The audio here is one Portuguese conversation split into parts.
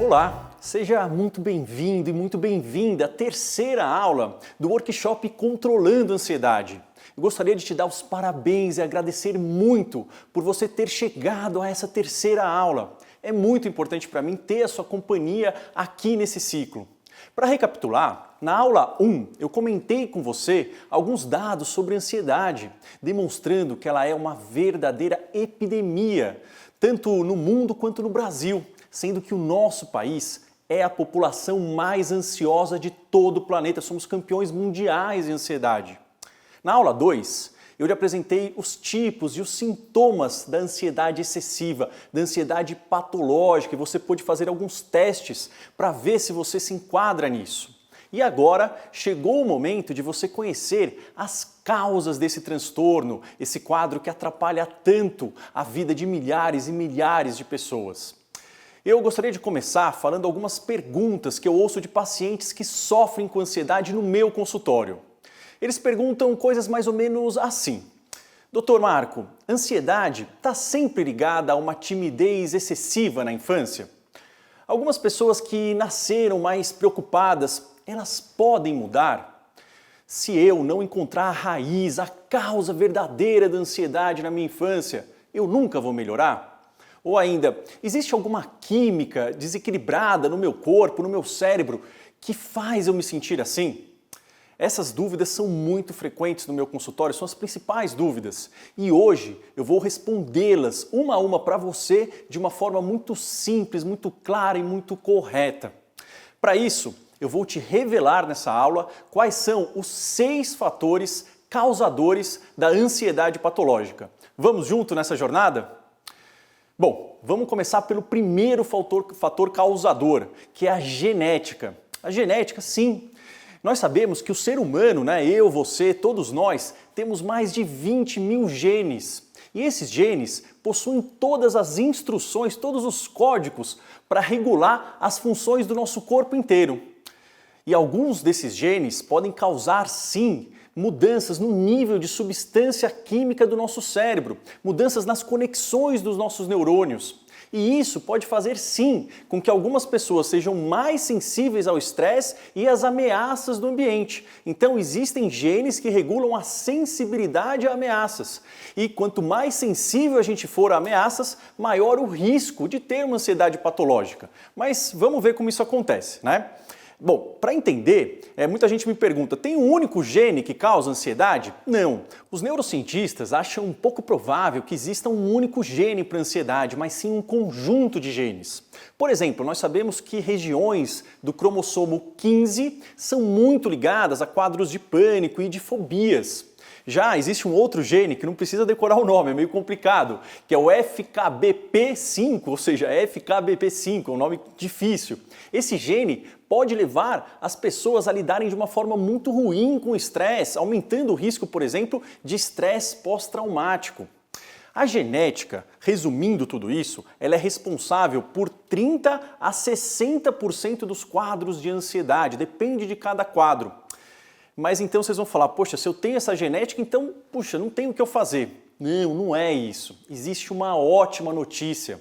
Olá, seja muito bem-vindo e muito bem-vinda à terceira aula do workshop Controlando a Ansiedade. Eu gostaria de te dar os parabéns e agradecer muito por você ter chegado a essa terceira aula. É muito importante para mim ter a sua companhia aqui nesse ciclo. Para recapitular, na aula 1 eu comentei com você alguns dados sobre ansiedade, demonstrando que ela é uma verdadeira epidemia, tanto no mundo quanto no Brasil, sendo que o nosso país é a população mais ansiosa de todo o planeta. Somos campeões mundiais em ansiedade. Na aula 2, eu lhe apresentei os tipos e os sintomas da ansiedade excessiva, da ansiedade patológica, e você pôde fazer alguns testes para ver se você se enquadra nisso. E agora chegou o momento de você conhecer as causas desse transtorno, esse quadro que atrapalha tanto a vida de milhares e milhares de pessoas. Eu gostaria de começar falando algumas perguntas que eu ouço de pacientes que sofrem com ansiedade no meu consultório. Eles perguntam coisas mais ou menos assim: Dr. Marco, ansiedade está sempre ligada a uma timidez excessiva na infância? Algumas pessoas que nasceram mais preocupadas, elas podem mudar? Se eu não encontrar a raiz, a causa verdadeira da ansiedade na minha infância, eu nunca vou melhorar? Ou ainda, existe alguma química desequilibrada no meu corpo, no meu cérebro, que faz eu me sentir assim? Essas dúvidas são muito frequentes no meu consultório, são as principais dúvidas. E hoje eu vou respondê-las uma a uma para você de uma forma muito simples, muito clara e muito correta. Para isso, eu vou te revelar nessa aula quais são os 6 fatores causadores da ansiedade patológica. Vamos junto nessa jornada? Bom, vamos começar pelo primeiro fator causador, que é a genética. A genética, sim. Nós sabemos que o ser humano, eu, você, todos nós, temos mais de 20 mil genes. E esses genes possuem todas as instruções, todos os códigos para regular as funções do nosso corpo inteiro. E alguns desses genes podem causar, sim, mudanças no nível de substância química do nosso cérebro, mudanças nas conexões dos nossos neurônios. E isso pode fazer, sim, com que algumas pessoas sejam mais sensíveis ao estresse e às ameaças do ambiente. Então, existem genes que regulam a sensibilidade a ameaças. E quanto mais sensível a gente for a ameaças, maior o risco de ter uma ansiedade patológica. Mas vamos ver como isso acontece, né? Bom, para entender, muita gente me pergunta, tem um único gene que causa ansiedade? Não. Os neurocientistas acham um pouco provável que exista um único gene para ansiedade, mas sim um conjunto de genes. Por exemplo, nós sabemos que regiões do cromossomo 15 são muito ligadas a quadros de pânico e de fobias. Já existe um outro gene que não precisa decorar o nome, é meio complicado, que é o FKBP5, ou seja, FKBP5, é um nome difícil. Esse gene pode levar as pessoas a lidarem de uma forma muito ruim com o estresse, aumentando o risco, por exemplo, de estresse pós-traumático. A genética, resumindo tudo isso, ela é responsável por 30 a 60% dos quadros de ansiedade, depende de cada quadro. Mas então vocês vão falar, poxa, se eu tenho essa genética, então, puxa, não tem o que eu fazer. Não, não é isso. Existe uma ótima notícia.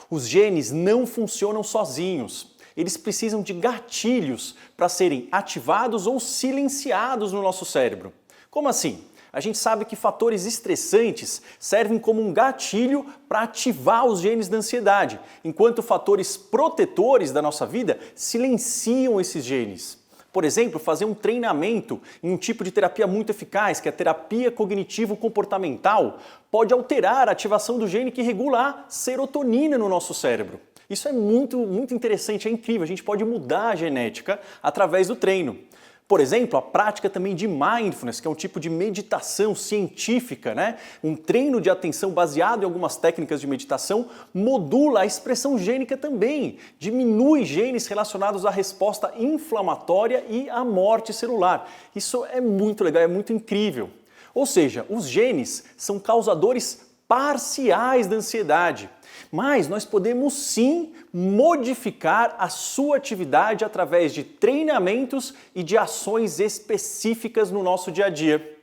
Os genes não funcionam sozinhos. Eles precisam de gatilhos para serem ativados ou silenciados no nosso cérebro. Como assim? A gente sabe que fatores estressantes servem como um gatilho para ativar os genes da ansiedade, enquanto fatores protetores da nossa vida silenciam esses genes. Por exemplo, fazer um treinamento em um tipo de terapia muito eficaz, que é a terapia cognitivo-comportamental, pode alterar a ativação do gene que regula a serotonina no nosso cérebro. Isso é muito interessante, é incrível, a gente pode mudar a genética através do treino. Por exemplo, a prática também de mindfulness, que é um tipo de meditação científica, Um treino de atenção baseado em algumas técnicas de meditação, modula a expressão gênica também, diminui genes relacionados à resposta inflamatória e à morte celular. Isso é muito legal, é muito incrível. Ou seja, os genes são causadores parciais da ansiedade. Mas nós podemos sim modificar a sua atividade através de treinamentos e de ações específicas no nosso dia a dia.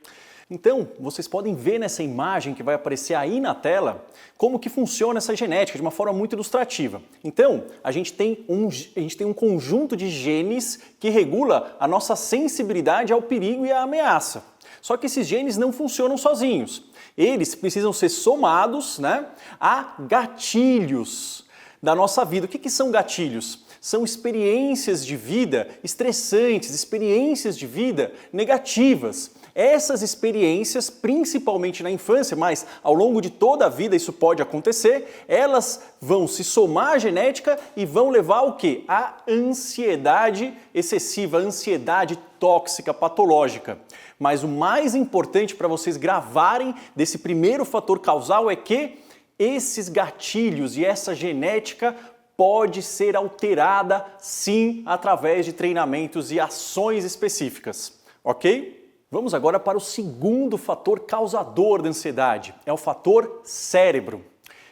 Então, vocês podem ver nessa imagem que vai aparecer aí na tela como que funciona essa genética de uma forma muito ilustrativa. Então, a gente tem um conjunto de genes que regula a nossa sensibilidade ao perigo e à ameaça. Só que esses genes não funcionam sozinhos. Eles precisam ser somados, né, a gatilhos da nossa vida. O que são gatilhos? São experiências de vida estressantes, experiências de vida negativas. Essas experiências, principalmente na infância, mas ao longo de toda a vida isso pode acontecer, elas vão se somar à genética e vão levar ao quê? A ansiedade excessiva, a ansiedade tóxica, patológica. Mas o mais importante para vocês gravarem desse primeiro fator causal é que esses gatilhos e essa genética pode ser alterada, sim, através de treinamentos e ações específicas, ok? Vamos agora para o segundo fator causador da ansiedade, é o fator cérebro.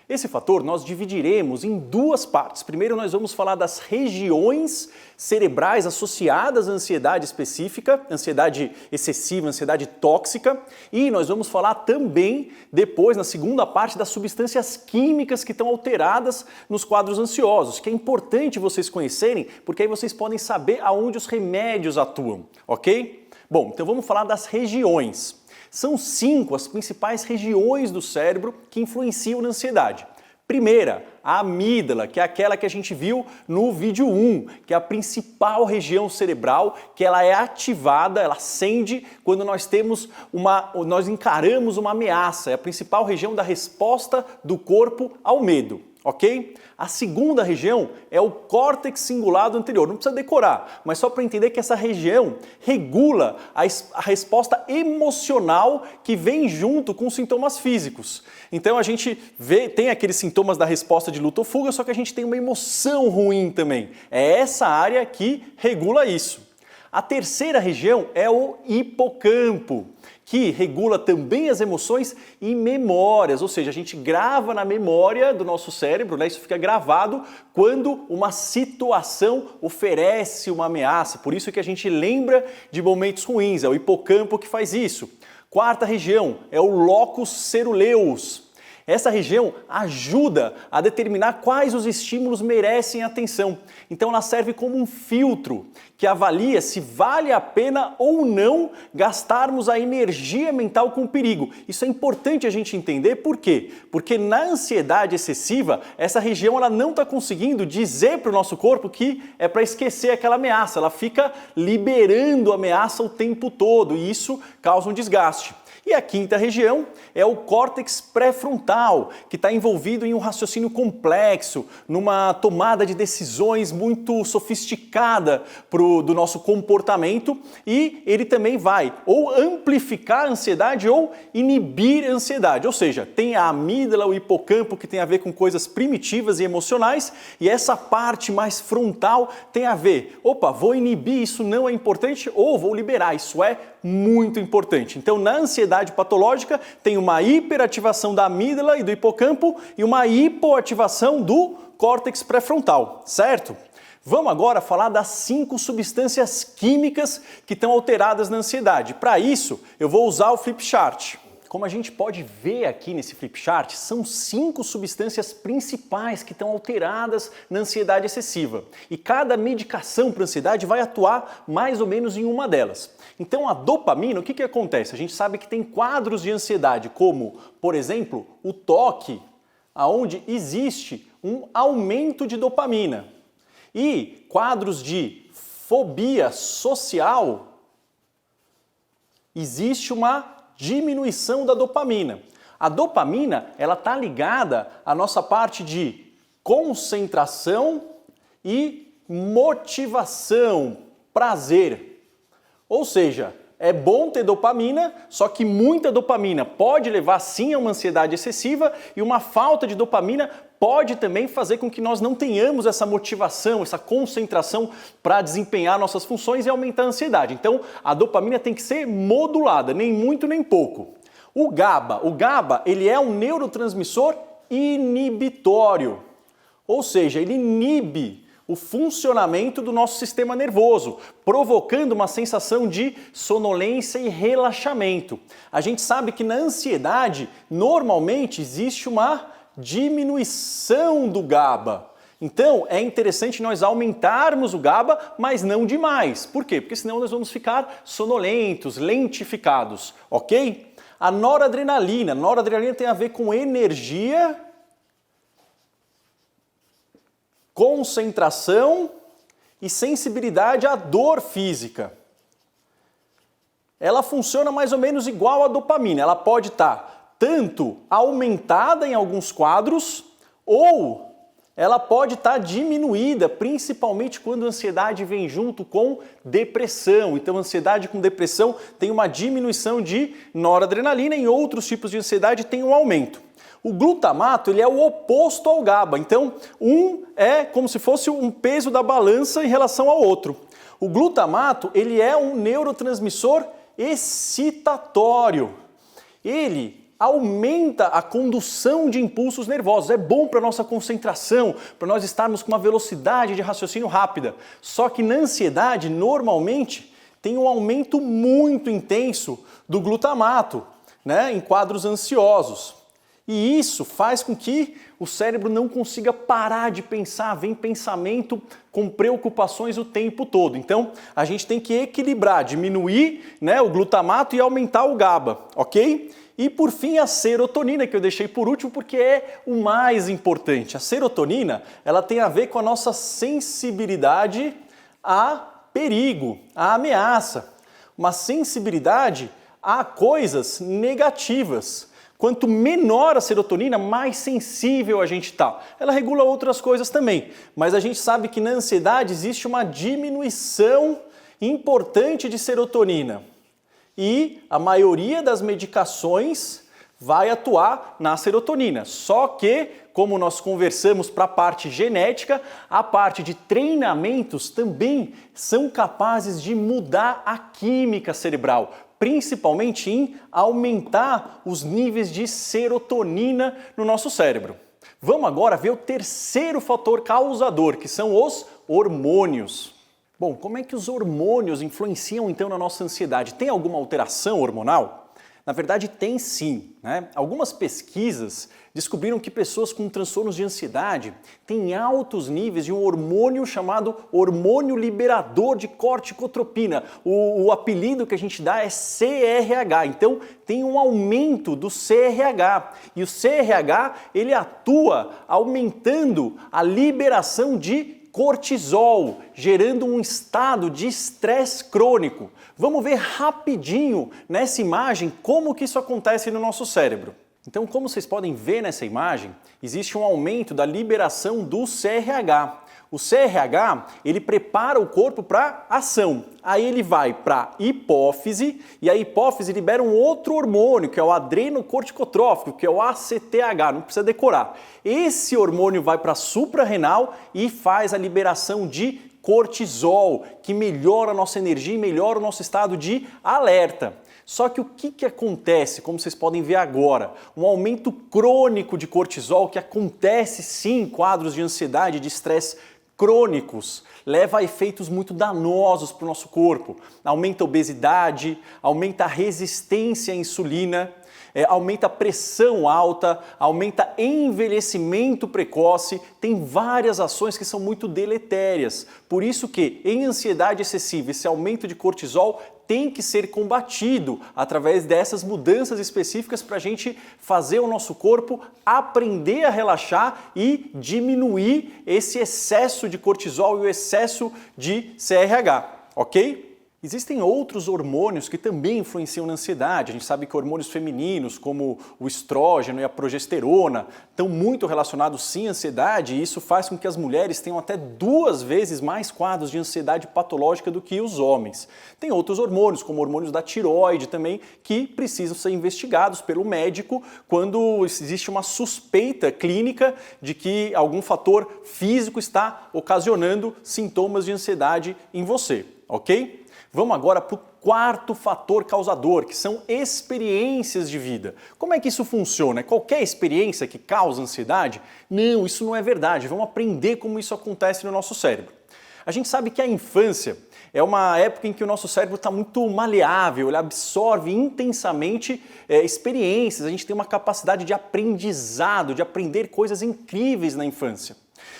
Esse fator nós dividiremos em duas partes. Primeiro nós vamos falar das regiões cerebrais associadas à ansiedade específica, ansiedade excessiva, ansiedade tóxica, e nós vamos falar também depois, na segunda parte, das substâncias químicas que estão alteradas nos quadros ansiosos, que é importante vocês conhecerem, porque aí vocês podem saber aonde os remédios atuam, ok? Bom, então vamos falar das regiões. São 5 as principais regiões do cérebro que influenciam na ansiedade. Primeira, a amígdala, que é aquela que a gente viu no vídeo 1, que é a principal região cerebral, que ela é ativada, ela acende quando nós encaramos uma ameaça. É a principal região da resposta do corpo ao medo. Ok? A segunda região é o córtex cingulado anterior. Não precisa decorar, mas só para entender que essa região regula a resposta emocional que vem junto com os sintomas físicos. Então a gente tem aqueles sintomas da resposta de luta ou fuga, só que a gente tem uma emoção ruim também. É essa área que regula isso. A terceira região é o hipocampo, que regula também as emoções e memórias, ou seja, a gente grava na memória do nosso cérebro, né? Isso fica gravado quando uma situação oferece uma ameaça, por isso que a gente lembra de momentos ruins, é o hipocampo que faz isso. Quarta região é o locus ceruleus. Essa região ajuda a determinar quais os estímulos merecem atenção. Então ela serve como um filtro que avalia se vale a pena ou não gastarmos a energia mental com o perigo. Isso é importante a gente entender, por quê? Porque na ansiedade excessiva, essa região ela não está conseguindo dizer para o nosso corpo que é para esquecer aquela ameaça. Ela fica liberando a ameaça o tempo todo e isso causa um desgaste. E a quinta região é o córtex pré-frontal, que está envolvido em um raciocínio complexo, numa tomada de decisões muito sofisticada do nosso comportamento, e ele também vai ou amplificar a ansiedade ou inibir a ansiedade. Ou seja, tem a amígdala, o hipocampo, que tem a ver com coisas primitivas e emocionais, e essa parte mais frontal tem a ver, opa, vou inibir, isso não é importante, ou vou liberar, isso é muito importante. Então, na ansiedade patológica, tem uma hiperativação da amígdala e do hipocampo e uma hipoativação do córtex pré-frontal, certo? Vamos agora falar das 5 substâncias químicas que estão alteradas na ansiedade. Para isso, eu vou usar o flip chart. Como a gente pode ver aqui nesse flip chart, são 5 substâncias principais que estão alteradas na ansiedade excessiva. E cada medicação para ansiedade vai atuar mais ou menos em uma delas. Então a dopamina, o que acontece? A gente sabe que tem quadros de ansiedade, como, por exemplo, o TOC, onde existe um aumento de dopamina. E quadros de fobia social, existe uma diminuição da dopamina. A dopamina, ela está ligada à nossa parte de concentração e motivação, prazer. Ou seja, é bom ter dopamina, só que muita dopamina pode levar sim a uma ansiedade excessiva e uma falta de dopamina pode também fazer com que nós não tenhamos essa motivação, essa concentração para desempenhar nossas funções e aumentar a ansiedade. Então, a dopamina tem que ser modulada, nem muito nem pouco. O GABA, ele é um neurotransmissor inibitório, ou seja, ele inibe o funcionamento do nosso sistema nervoso, provocando uma sensação de sonolência e relaxamento. A gente sabe que na ansiedade, normalmente existe uma diminuição do GABA. Então, é interessante nós aumentarmos o GABA, mas não demais. Por quê? Porque senão nós vamos ficar sonolentos, lentificados, ok? A noradrenalina. Noradrenalina tem a ver com energia, concentração e sensibilidade à dor física. Ela funciona mais ou menos igual à dopamina. Ela pode estar tanto aumentada em alguns quadros ou ela pode estar diminuída, principalmente quando a ansiedade vem junto com depressão. Então, ansiedade com depressão tem uma diminuição de noradrenalina, em outros tipos de ansiedade tem um aumento. O glutamato, ele é o oposto ao GABA, então um é como se fosse um peso da balança em relação ao outro. O glutamato, ele é um neurotransmissor excitatório. Ele aumenta a condução de impulsos nervosos, é bom para a nossa concentração, para nós estarmos com uma velocidade de raciocínio rápida. Só que na ansiedade, normalmente, tem um aumento muito intenso do glutamato, né, em quadros ansiosos. E isso faz com que o cérebro não consiga parar de pensar, vem pensamento com preocupações o tempo todo. Então, a gente tem que equilibrar, diminuir, né, o glutamato e aumentar o GABA, ok? E por fim a serotonina, que eu deixei por último porque é o mais importante. A serotonina, ela tem a ver com a nossa sensibilidade a perigo, a ameaça. Uma sensibilidade a coisas negativas. Quanto menor a serotonina, mais sensível a gente está. Ela regula outras coisas também, mas a gente sabe que na ansiedade existe uma diminuição importante de serotonina. E a maioria das medicações vai atuar na serotonina. Só que, como nós conversamos para a parte genética, a parte de treinamentos também são capazes de mudar a química cerebral, principalmente em aumentar os níveis de serotonina no nosso cérebro. Vamos agora ver o terceiro fator causador, que são os hormônios. Bom, como é que os hormônios influenciam então na nossa ansiedade? Tem alguma alteração hormonal? Na verdade, tem sim, né? Algumas pesquisas descobriram que pessoas com transtornos de ansiedade têm altos níveis de um hormônio chamado hormônio liberador de corticotropina. O apelido que a gente dá é CRH. Então, tem um aumento do CRH. E o CRH, ele atua aumentando a liberação de cortisol, gerando um estado de estresse crônico. Vamos ver rapidinho nessa imagem como que isso acontece no nosso cérebro. Então, como vocês podem ver nessa imagem, existe um aumento da liberação do CRH. O CRH, ele prepara o corpo para ação. Aí ele vai para a hipófise e a hipófise libera um outro hormônio, que é o adrenocorticotrófico, que é o ACTH, não precisa decorar. Esse hormônio vai para a suprarrenal e faz a liberação de cortisol, que melhora a nossa energia e melhora o nosso estado de alerta. Só que o que acontece, como vocês podem ver agora? Um aumento crônico de cortisol, que acontece sim em quadros de ansiedade, de estresse crônicos, leva a efeitos muito danosos para o nosso corpo. Aumenta a obesidade, aumenta a resistência à insulina, aumenta a pressão alta, aumenta envelhecimento precoce, tem várias ações que são muito deletérias. Por isso que em ansiedade excessiva, esse aumento de cortisol tem que ser combatido através dessas mudanças específicas para a gente fazer o nosso corpo aprender a relaxar e diminuir esse excesso de cortisol e o excesso de CRH, ok? Existem outros hormônios que também influenciam na ansiedade. A gente sabe que hormônios femininos, como o estrógeno e a progesterona, estão muito relacionados sim à ansiedade, e isso faz com que as mulheres tenham até 2 vezes mais quadros de ansiedade patológica do que os homens. Tem outros hormônios, como hormônios da tireoide também, que precisam ser investigados pelo médico quando existe uma suspeita clínica de que algum fator físico está ocasionando sintomas de ansiedade em você, ok? Vamos agora para o quarto fator causador, que são experiências de vida. Como é que isso funciona? É qualquer experiência que causa ansiedade? Não, isso não é verdade. Vamos aprender como isso acontece no nosso cérebro. A gente sabe que a infância é uma época em que o nosso cérebro está muito maleável, ele absorve intensamente experiências, a gente tem uma capacidade de aprendizado, de aprender coisas incríveis na infância.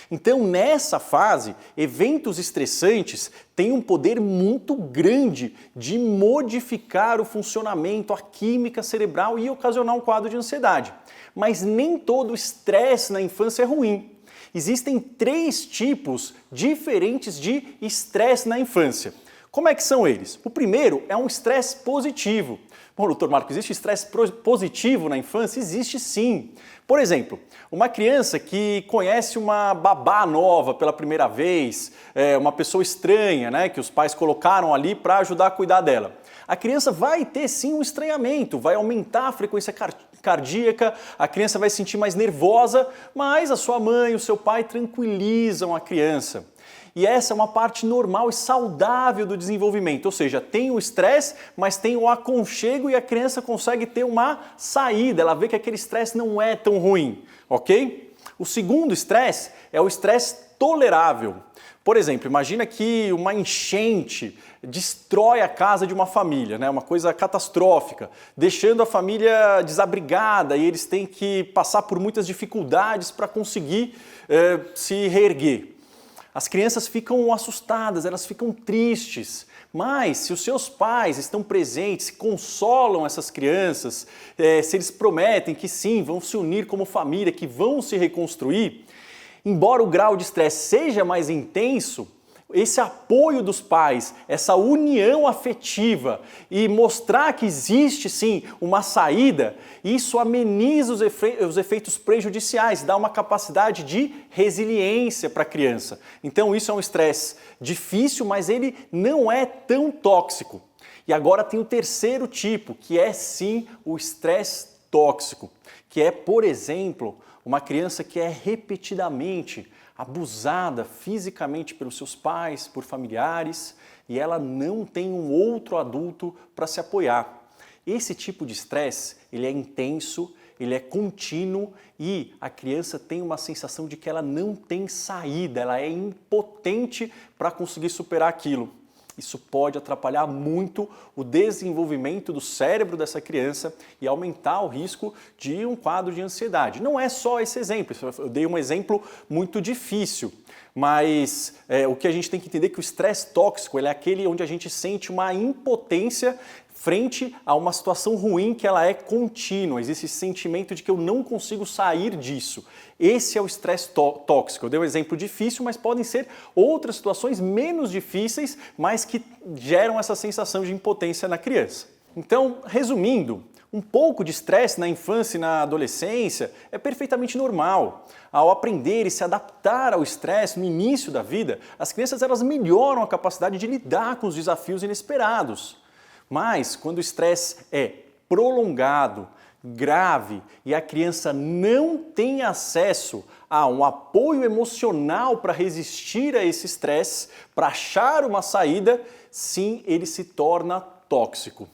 Então, nessa fase, eventos estressantes têm um poder muito grande de modificar o funcionamento, a química cerebral e ocasionar um quadro de ansiedade. Mas nem todo estresse na infância é ruim. Existem 3 tipos diferentes de estresse na infância. Como é que são eles? O primeiro é um estresse positivo. Bom, doutor Marco, existe estresse positivo na infância? Existe sim. Por exemplo, uma criança que conhece uma babá nova pela primeira vez, uma pessoa estranha, né, que os pais colocaram ali para ajudar a cuidar dela. A criança vai ter sim um estranhamento, vai aumentar a frequência cardíaca, a criança vai se sentir mais nervosa, mas a sua mãe e o seu pai tranquilizam a criança. E essa é uma parte normal e saudável do desenvolvimento, ou seja, tem o estresse, mas tem o aconchego e a criança consegue ter uma saída, ela vê que aquele estresse não é tão ruim, ok? O segundo estresse é o estresse tolerável. Por exemplo, imagina que uma enchente destrói a casa de uma família, né? Uma coisa catastrófica, deixando a família desabrigada e eles têm que passar por muitas dificuldades para conseguir se reerguer. As crianças ficam assustadas, elas ficam tristes, mas se os seus pais estão presentes, se consolam essas crianças, se eles prometem que sim, vão se unir como família, que vão se reconstruir, embora o grau de estresse seja mais intenso, esse apoio dos pais, essa união afetiva e mostrar que existe sim uma saída, isso ameniza os efeitos prejudiciais, dá uma capacidade de resiliência para a criança. Então isso é um estresse difícil, mas ele não é tão tóxico. E agora tem o terceiro tipo, que é sim o estresse tóxico, que é, por exemplo, uma criança que é repetidamente abusada fisicamente pelos seus pais, por familiares, e ela não tem um outro adulto para se apoiar. Esse tipo de estresse, ele é intenso, ele é contínuo e a criança tem uma sensação de que ela não tem saída, ela é impotente para conseguir superar aquilo. Isso pode atrapalhar muito o desenvolvimento do cérebro dessa criança e aumentar o risco de um quadro de ansiedade. Não é só esse exemplo, eu dei um exemplo muito difícil, mas o que a gente tem que entender é que o estresse tóxico ele é aquele onde a gente sente uma impotência frente a uma situação ruim que ela é contínua, existe esse sentimento de que eu não consigo sair disso. Esse é o estresse tóxico. Eu dei um exemplo difícil, mas podem ser outras situações menos difíceis, mas que geram essa sensação de impotência na criança. Então, resumindo, um pouco de estresse na infância e na adolescência é perfeitamente normal. Ao aprender e se adaptar ao estresse no início da vida, as crianças elas melhoram a capacidade de lidar com os desafios inesperados. Mas quando o estresse é prolongado, grave e a criança não tem acesso a um apoio emocional para resistir a esse estresse, para achar uma saída, sim, ele se torna tóxico.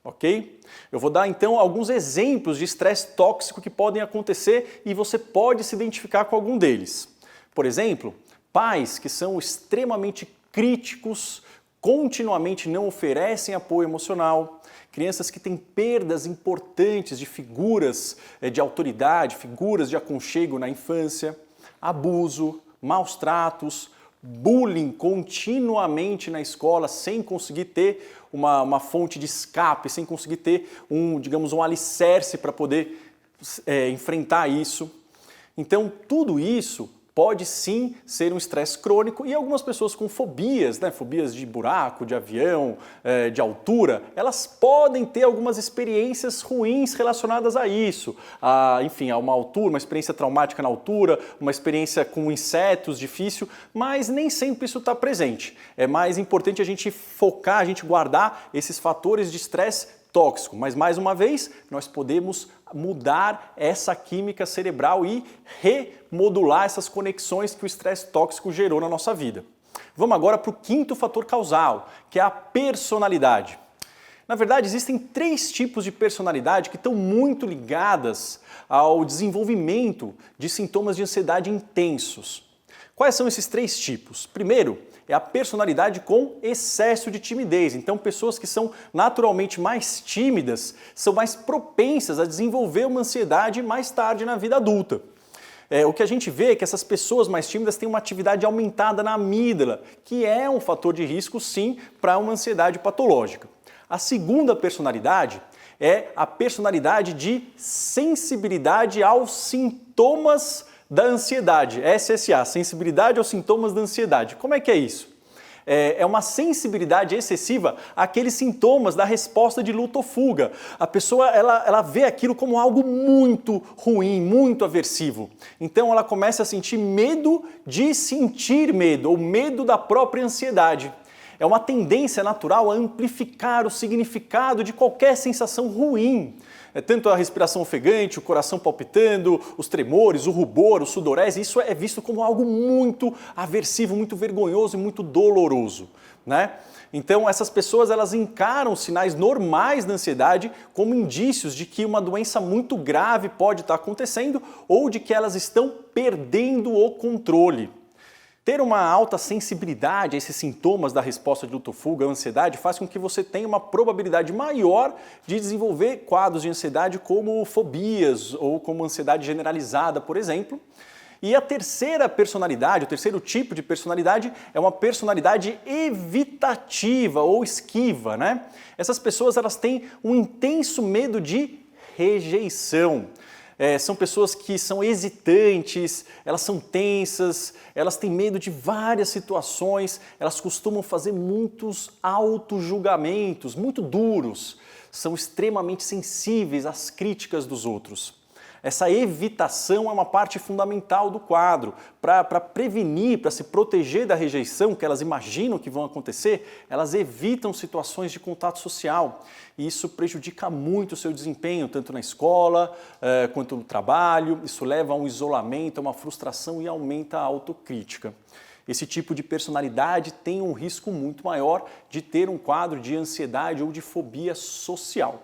Ok? Eu vou dar então alguns exemplos de estresse tóxico que podem acontecer e você pode se identificar com algum deles. Por exemplo, pais que são extremamente críticos, continuamente não oferecem apoio emocional, crianças que têm perdas importantes de figuras de autoridade, figuras de aconchego na infância, abuso, maus tratos, bullying continuamente na escola sem conseguir ter uma fonte de escape, sem conseguir ter digamos, um alicerce para poder enfrentar isso. Então tudo isso pode sim ser um estresse crônico e algumas pessoas com fobias, né, fobias de buraco, de avião, de altura, elas podem ter algumas experiências ruins relacionadas a isso. Enfim, a uma altura, uma experiência traumática na altura, uma experiência com insetos difícil, mas nem sempre isso está presente. É mais importante a gente focar, a gente guardar esses fatores de estresse tóxico, mas mais uma vez nós podemos mudar essa química cerebral e remodular essas conexões que o estresse tóxico gerou na nossa vida. Vamos agora para o quinto fator causal, que é a personalidade. Na verdade, existem 3 tipos de personalidade que estão muito ligadas ao desenvolvimento de sintomas de ansiedade intensos. Quais são esses 3 tipos? Primeiro, é a personalidade com excesso de timidez. Então, pessoas que são naturalmente mais tímidas são mais propensas a desenvolver uma ansiedade mais tarde na vida adulta. O que a gente vê é que essas pessoas mais tímidas têm uma atividade aumentada na amígdala, que é um fator de risco, sim, para uma ansiedade patológica. A segunda personalidade é a personalidade de sensibilidade aos sintomas da ansiedade, SSA, sensibilidade aos sintomas da ansiedade. Como é que é isso? É uma sensibilidade excessiva àqueles sintomas da resposta de luta ou fuga. A pessoa ela vê aquilo como algo muito ruim, muito aversivo. Então ela começa a sentir medo de sentir medo, ou medo da própria ansiedade. É uma tendência natural a amplificar o significado de qualquer sensação ruim. Tanto a respiração ofegante, o coração palpitando, os tremores, o rubor, o sudorese, isso é visto como algo muito aversivo, muito vergonhoso e muito doloroso, né? Então essas pessoas elas encaram os sinais normais da ansiedade como indícios de que uma doença muito grave pode estar acontecendo ou de que elas estão perdendo o controle. Ter uma alta sensibilidade a esses sintomas da resposta de luta ou fuga, a ansiedade, faz com que você tenha uma probabilidade maior de desenvolver quadros de ansiedade como fobias ou como ansiedade generalizada, por exemplo. E a terceira personalidade, o terceiro tipo de personalidade é uma personalidade evitativa ou esquiva, né? Essas pessoas elas têm um intenso medo de rejeição. São pessoas que são hesitantes, elas são tensas, elas têm medo de várias situações, elas costumam fazer muitos autojulgamentos, muito duros, são extremamente sensíveis às críticas dos outros. Essa evitação é uma parte fundamental do quadro. Para prevenir, para se proteger da rejeição que elas imaginam que vão acontecer, elas evitam situações de contato social. E isso prejudica muito o seu desempenho, tanto na escola quanto no trabalho. Isso leva a um isolamento, a uma frustração e aumenta a autocrítica. Esse tipo de personalidade tem um risco muito maior de ter um quadro de ansiedade ou de fobia social.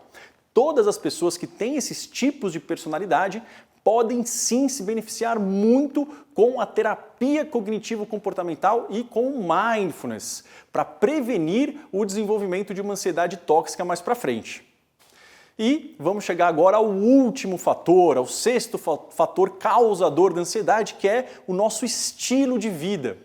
Todas as pessoas que têm esses tipos de personalidade podem sim se beneficiar muito com a terapia cognitivo-comportamental e com o mindfulness, para prevenir o desenvolvimento de uma ansiedade tóxica mais para frente. E vamos chegar agora ao último fator, ao sexto fator causador da ansiedade, que é o nosso estilo de vida.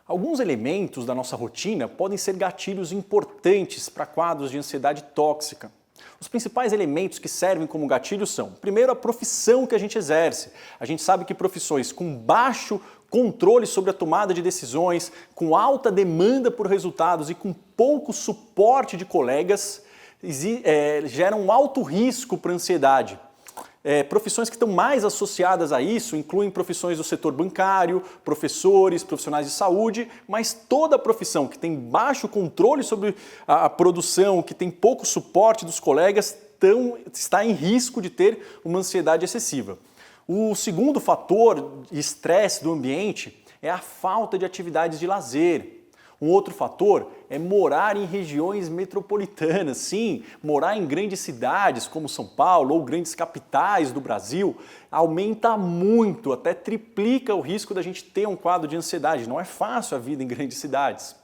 Alguns elementos da nossa rotina podem ser gatilhos importantes para quadros de ansiedade tóxica. Os principais elementos que servem como gatilho são, primeiro, a profissão que a gente exerce. A gente sabe que profissões com baixo controle sobre a tomada de decisões, com alta demanda por resultados e com pouco suporte de colegas, geram um alto risco para a ansiedade. Profissões que estão mais associadas a isso incluem profissões do setor bancário, professores, profissionais de saúde, mas toda profissão que tem baixo controle sobre a produção, que tem pouco suporte dos colegas, está em risco de ter uma ansiedade excessiva. O segundo fator de estresse do ambiente é a falta de atividades de lazer. Um outro fator é morar em regiões metropolitanas, sim, morar em grandes cidades como São Paulo ou grandes capitais do Brasil aumenta muito, até triplica o risco da gente ter um quadro de ansiedade. Não é fácil a vida em grandes cidades.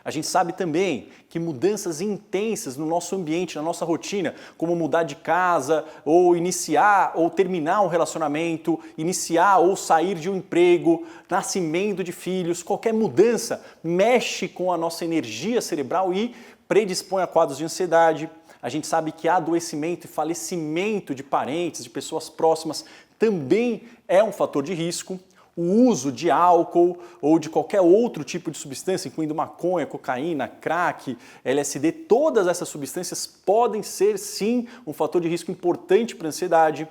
A gente sabe também que mudanças intensas no nosso ambiente, na nossa rotina, como mudar de casa, ou iniciar ou terminar um relacionamento, iniciar ou sair de um emprego, nascimento de filhos, qualquer mudança mexe com a nossa energia cerebral e predispõe a quadros de ansiedade. A gente sabe que adoecimento e falecimento de parentes, de pessoas próximas, também é um fator de risco. O uso de álcool ou de qualquer outro tipo de substância, incluindo maconha, cocaína, crack, LSD, todas essas substâncias podem ser sim um fator de risco importante para a ansiedade.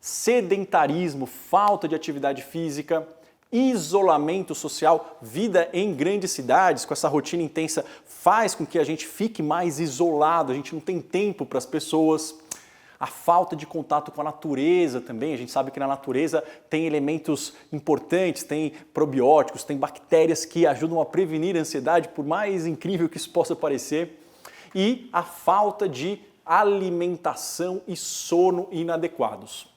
Sedentarismo, falta de atividade física, isolamento social, vida em grandes cidades, com essa rotina intensa, faz com que a gente fique mais isolado, a gente não tem tempo para as pessoas. a falta de contato com a natureza também. A gente sabe que na natureza tem elementos importantes, tem probióticos, tem bactérias que ajudam a prevenir a ansiedade, por mais incrível que isso possa parecer. E a falta de alimentação e sono inadequados.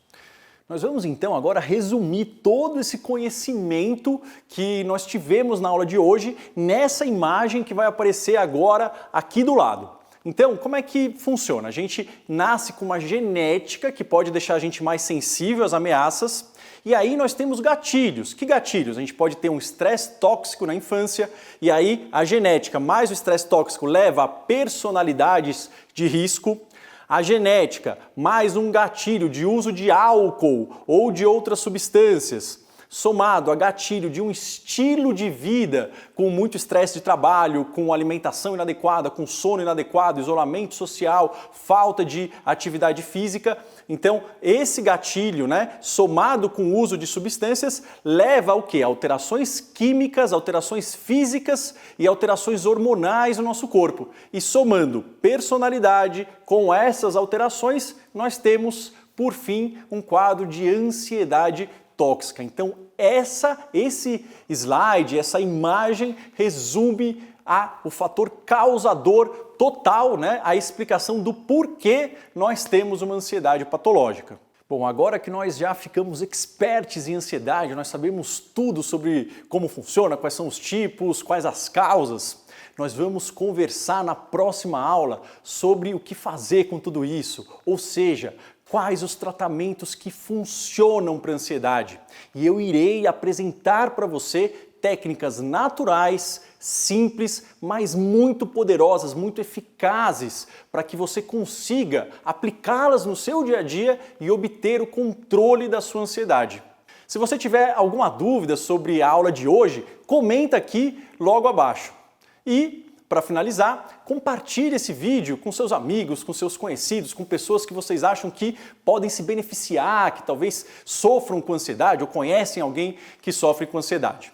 Nós vamos então agora resumir todo esse conhecimento que nós tivemos na aula de hoje nessa imagem que vai aparecer agora aqui do lado. Então, como é que funciona? A gente nasce com uma genética que pode deixar a gente mais sensível às ameaças, e aí nós temos gatilhos. Que gatilhos? A gente pode ter um estresse tóxico na infância, e aí a genética mais o estresse tóxico leva a personalidades de risco. A genética mais um gatilho de uso de álcool ou de outras substâncias, somado a gatilho de um estilo de vida com muito estresse de trabalho, com alimentação inadequada, com sono inadequado, isolamento social, falta de atividade física. Então, esse gatilho, somado com o uso de substâncias, leva ao quê? Alterações químicas, alterações físicas e alterações hormonais no nosso corpo. E somando personalidade com essas alterações, nós temos, por fim, um quadro de ansiedade tóxica. Então, esse slide, essa imagem resume o fator causador total, a explicação do porquê nós temos uma ansiedade patológica. Bom, agora que nós já ficamos experts em ansiedade, nós sabemos tudo sobre como funciona, quais são os tipos, quais as causas, nós vamos conversar na próxima aula sobre o que fazer com tudo isso, ou seja, quais os tratamentos que funcionam para a ansiedade. E eu irei apresentar para você técnicas naturais, simples, mas muito poderosas, muito eficazes, para que você consiga aplicá-las no seu dia a dia e obter o controle da sua ansiedade. Se você tiver alguma dúvida sobre a aula de hoje, comenta aqui logo abaixo. E, para finalizar, compartilhe esse vídeo com seus amigos, com seus conhecidos, com pessoas que vocês acham que podem se beneficiar, que talvez sofram com ansiedade ou conhecem alguém que sofre com ansiedade.